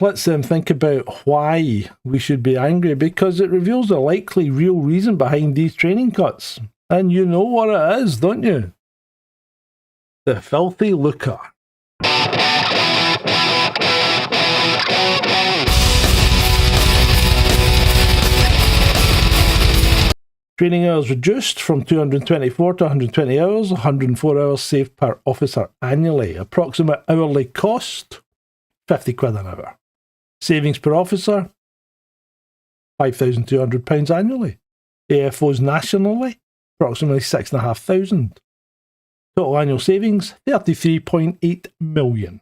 Let's then think about why we should be angry, because it reveals the likely real reason behind these training cuts. And you know what it is, don't you? The filthy lucre. Training hours reduced from 224 to 120 hours, 104 hours saved per officer annually. Approximate hourly cost, 50 quid an hour. Savings per officer, £5,200 annually. AFOs nationally, approximately 6,500. Total annual savings, £33.8 million.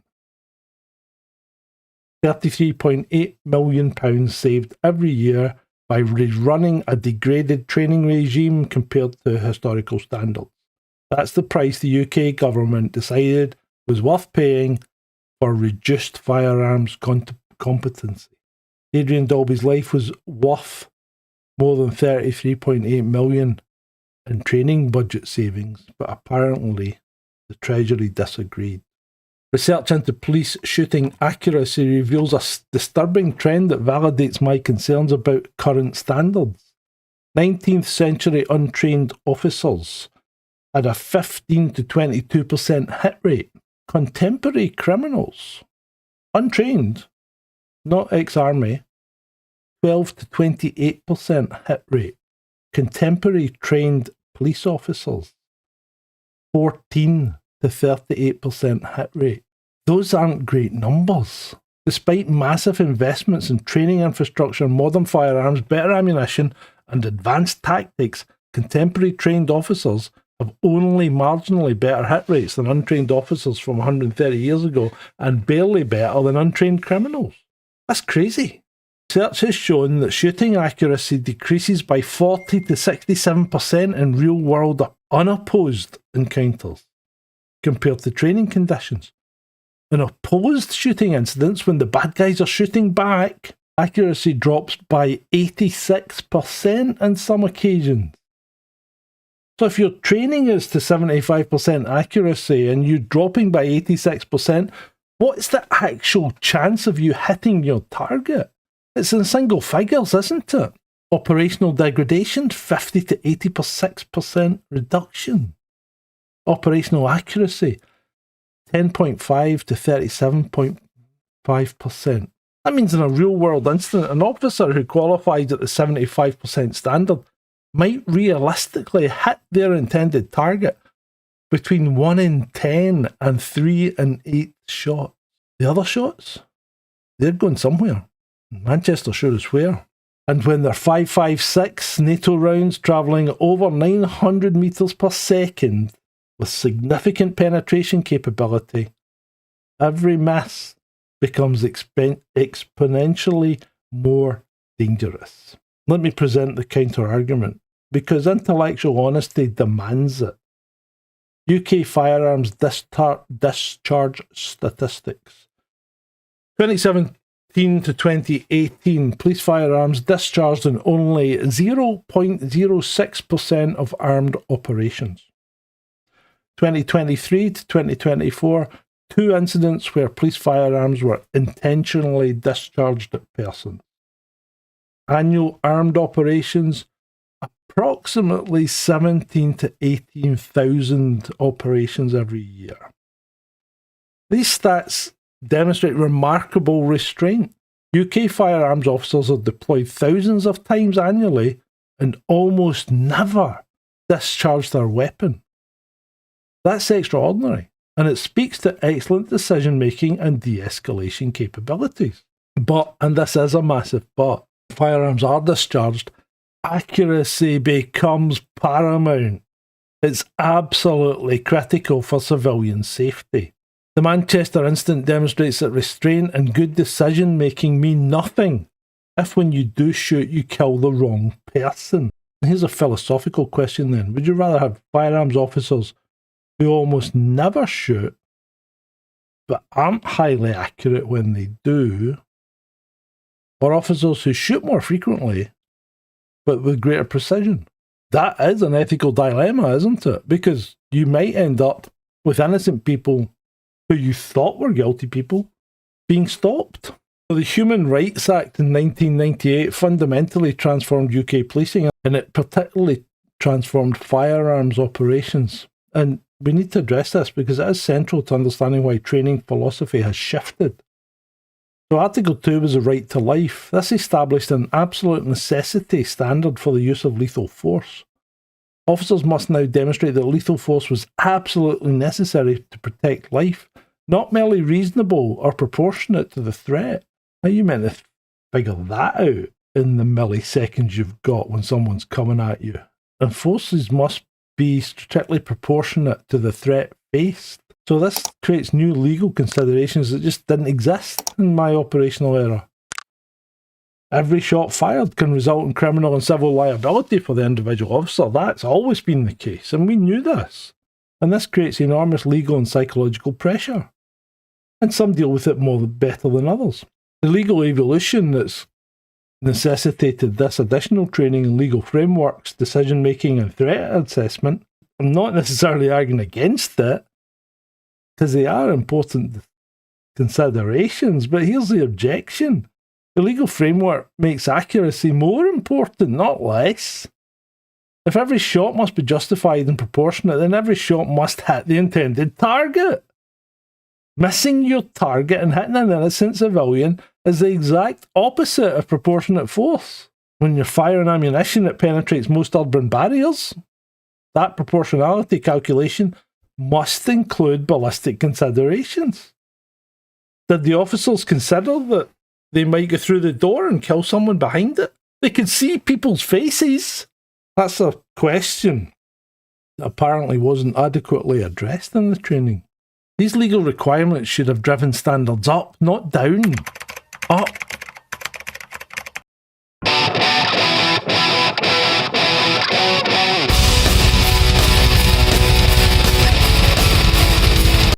£33.8 million saved every year by running a degraded training regime compared to historical standards. That's the price the UK government decided was worth paying for reduced firearms competency. Adrian Dolby's life was worth more than £33.8 million in training budget savings, but apparently the Treasury disagreed. Research into police shooting accuracy reveals a disturbing trend that validates my concerns about current standards. 19th century untrained officers had a 15 to 22% hit rate. Contemporary criminals, untrained, not ex-army, 12 to 28% hit rate. Contemporary trained police officers, 14 to 38% hit rate. Those aren't great numbers. Despite massive investments in training infrastructure, modern firearms, better ammunition, and advanced tactics, contemporary trained officers have only marginally better hit rates than untrained officers from 130 years ago, and barely better than untrained criminals. That's crazy. Research has shown that shooting accuracy decreases by 40 to 67% in real-world unopposed encounters compared to training conditions. In opposed shooting incidents, when the bad guys are shooting back, accuracy drops by 86% in some occasions. So if your training is to 75% accuracy and you're dropping by 86%, what's the actual chance of you hitting your target? It's in single figures, isn't it? Operational degradation, 50 to 86% reduction. Operational accuracy, 10.5 to 37.5%. That means in a real-world incident, an officer who qualifies at the 75% standard might realistically hit their intended target between 1 in 10 and 3 in 8 shots. The other shots, they're going somewhere. Manchester sure is where. And when they're 5.56 NATO rounds travelling over 900 metres per second with significant penetration capability, every miss becomes exponentially more dangerous. Let me present the counter-argument, because intellectual honesty demands it. UK firearms discharge statistics. 2017 to 2018, police firearms discharged in only 0.06% of armed operations. 2023 to 2024, 2 incidents where police firearms were intentionally discharged at persons. Annual armed operations, approximately 17 to 18,000 operations every year. These stats demonstrate remarkable restraint. UK firearms officers are deployed thousands of times annually and almost never discharge their weapon. That's extraordinary, and it speaks to excellent decision-making and de-escalation capabilities. But, and this is a massive but, firearms are discharged, accuracy becomes paramount. It's absolutely critical for civilian safety. The Manchester incident demonstrates that restraint and good decision-making mean nothing if when you do shoot you kill the wrong person. And here's a philosophical question then. Would you rather have firearms officers who almost never shoot but aren't highly accurate when they do, or officers who shoot more frequently but with greater precision? That is an ethical dilemma, isn't it? Because you might end up with innocent people who you thought were guilty people being stopped. The Human Rights Act in 1998 fundamentally transformed UK policing, and it particularly transformed firearms operations. And we need to address this because it is central to understanding why training philosophy has shifted. So Article 2 was the right to life. This established an absolute necessity standard for the use of lethal force. Officers must now demonstrate that lethal force was absolutely necessary to protect life, not merely reasonable or proportionate to the threat. How you meant to figure that out in the milliseconds you've got when someone's coming at you? And forces must be strictly proportionate to the threat faced. So this creates new legal considerations that just didn't exist in my operational era. Every shot fired can result in criminal and civil liability for the individual officer. That's always been the case, and we knew this. And this creates enormous legal and psychological pressure. And some deal with it better than others. The legal evolution that's necessitated this additional training in legal frameworks, decision-making and threat assessment, I'm not necessarily arguing against it, because they are important considerations, but here's the objection. The legal framework makes accuracy more important, not less. If every shot must be justified and proportionate, then every shot must hit the intended target. Missing your target and hitting an innocent civilian is the exact opposite of proportionate force. When you're firing ammunition that penetrates most urban barriers, that proportionality calculation must include ballistic considerations. Did the officers consider that they might go through the door and kill someone behind it? They could see people's faces. That's a question that apparently wasn't adequately addressed in the training. These legal requirements should have driven standards up, not down. Up.